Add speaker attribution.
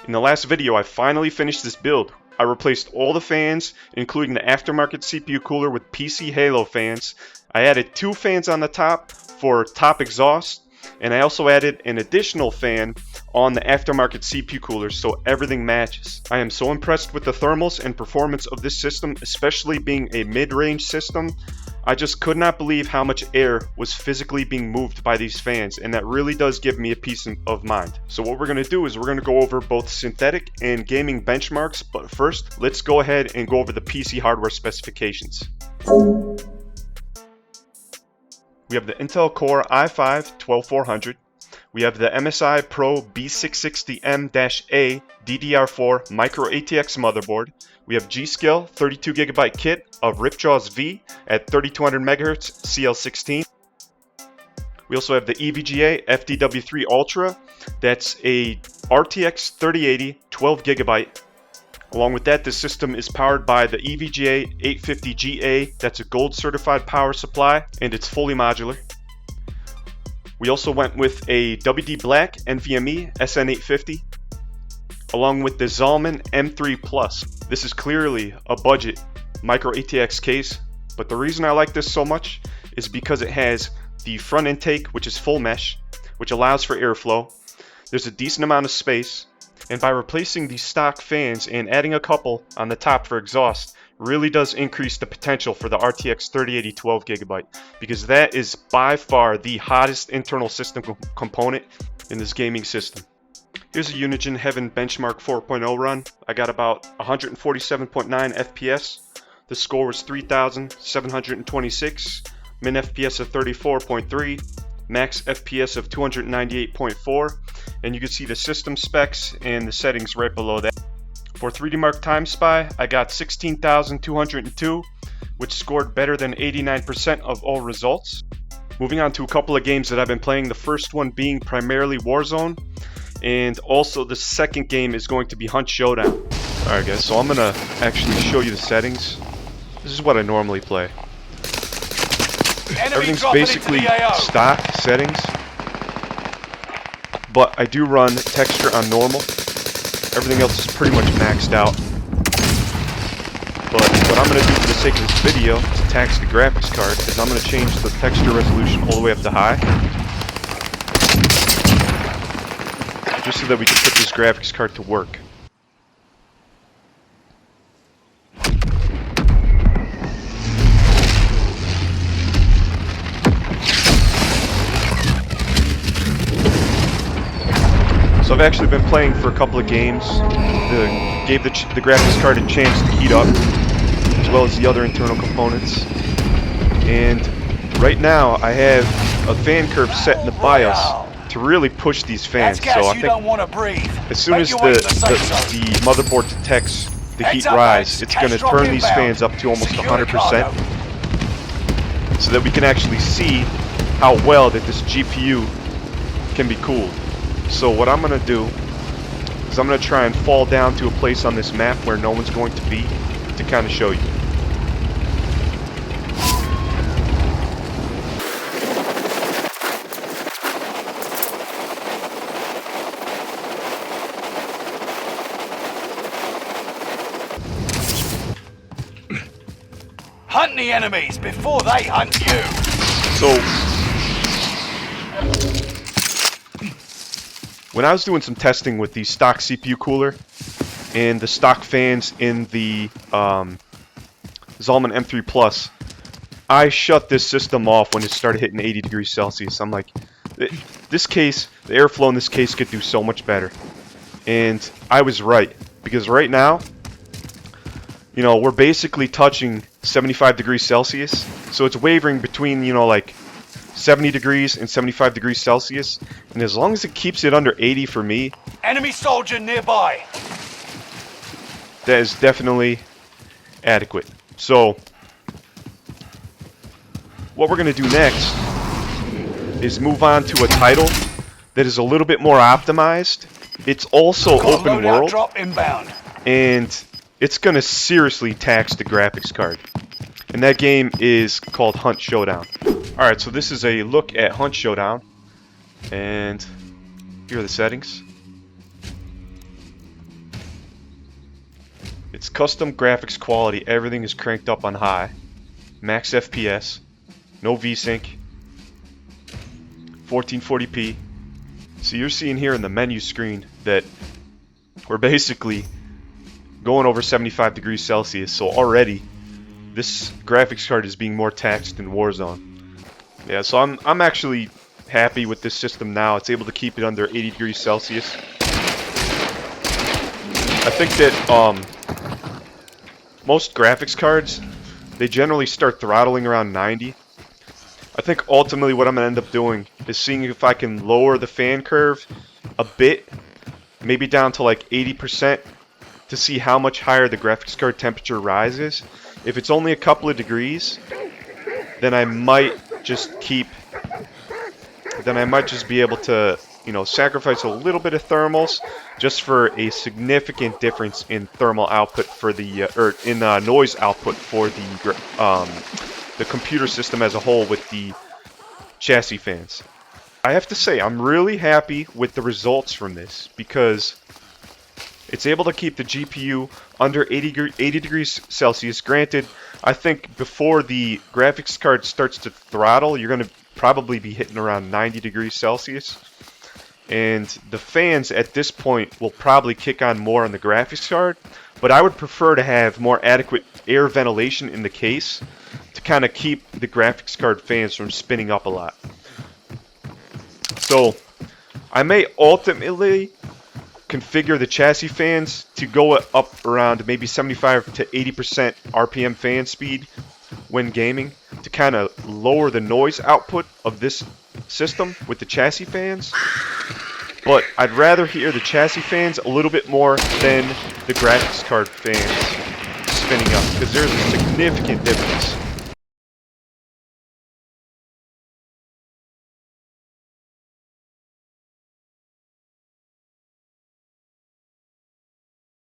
Speaker 1: In the last video, I finally finished this build. I replaced all the fans, including the aftermarket CPU cooler, with PC Halo fans. I added 2 fans on the top for top exhaust, and I also added an additional fan on the aftermarket CPU cooler so everything matches. I am so impressed with the thermals and performance of this system, especially being a mid-range system. I just could not believe how much air was physically being moved by these fans, and that really does give me a peace of mind. So what we're going to do is we're going to go over both synthetic and gaming benchmarks, but first let's go ahead and go over the PC hardware specifications. We have the Intel Core i5-12400. We have the MSI Pro B660M-A DDR4 Micro ATX motherboard. We have G.skill 32GB kit of Ripjaws V at 3200 MHz CL16. We also have the EVGA FDW3 Ultra. That's a RTX 3080 12GB. Along with that, the system is powered by the EVGA 850GA. That's a gold certified power supply, and it's fully modular. We also went with a WD Black NVMe SN850, along with the Zalman M3 Plus. This is clearly a budget micro ATX case, but the reason I like this so much is because it has the front intake, which is full mesh, which allows for airflow. There's a decent amount of space, and by replacing these stock fans and adding a couple on the top for exhaust really does increase the potential for the RTX 3080 12GB, because that is by far the hottest internal system component in this gaming system. Here's a Unigine Heaven Benchmark 4.0 run. I got about 147.9 FPS. The score was 3,726. Min FPS of 34.3. Max FPS of 298.4. And you can see the system specs and the settings right below that. For 3D Mark Time Spy, I got 16,202, which scored better than 89% of all results. Moving on to a couple of games that I've been playing, the first one being primarily Warzone, and also the second game is going to be Hunt Showdown. Alright guys, so I'm going to actually show you the settings. This is what I normally play. Everything's basically stock settings, but I do run texture on normal. Everything else is pretty much maxed out. But what I'm going to do for the sake of this video to tax the graphics card is I'm going to change the texture resolution all the way up to high, just so that we can put this graphics card to work. So I've actually been playing for a couple of games. Gave the graphics card a chance to heat up, as well as the other internal components. And right now I have a fan curve set in the BIOS to really push these fans. So I think as soon as the motherboard detects the heat rise, it's going to turn these fans up to almost 100%, so that we can actually see how well that this GPU can be cooled. So what I'm going to do is I'm going to try and fall down to a place on this map where no one's going to be, to kind of show you.
Speaker 2: Hunt the enemies before they hunt you.
Speaker 1: So when I was doing some testing with the stock CPU cooler and the stock fans in the Zalman M3 Plus, I shut this system off when it started hitting 80 degrees Celsius. I'm like, this case, the airflow in this case could do so much better. And I was right, because right now, you know, we're basically touching 75 degrees Celsius. So it's wavering between, you know, like 70 degrees and 75 degrees Celsius, and as long as it keeps it under 80 for me,
Speaker 2: enemy soldier nearby,
Speaker 1: that is definitely adequate. So what we're going to do next is move on to a title that is a little bit more optimized. It's also open world,
Speaker 2: drop inbound,
Speaker 1: and it's going to seriously tax the graphics card. And that game is called Hunt Showdown. Alright, so this is a look at Hunt Showdown. And here are the settings. It's custom graphics quality. Everything is cranked up on high. Max FPS. No VSync. 1440p. So you're seeing here in the menu screen that we're basically going over 75 degrees Celsius. So already this graphics card is being more taxed than Warzone. Yeah, so I'm actually happy with this system now. It's able to keep it under 80 degrees Celsius. I think that most graphics cards, they generally start throttling around 90. I think ultimately what I'm going to end up doing is seeing if I can lower the fan curve a bit, maybe down to like 80%, to see how much higher the graphics card temperature rises. If it's only a couple of degrees, then I might just be able to, you know, sacrifice a little bit of thermals just for a significant difference in thermal output for the noise output for the computer system as a whole with the chassis fans. I have to say I'm really happy with the results from this because it's able to keep the GPU under 80 degrees Celsius. Granted, I think before the graphics card starts to throttle, you're going to probably be hitting around 90 degrees Celsius. And the fans at this point will probably kick on more on the graphics card, but I would prefer to have more adequate air ventilation in the case to kind of keep the graphics card fans from spinning up a lot. So I may ultimately configure the chassis fans to go up around maybe 75 to 80% RPM fan speed when gaming to kind of lower the noise output of this system with the chassis fans. But I'd rather hear the chassis fans a little bit more than the graphics card fans spinning up because there's a significant difference.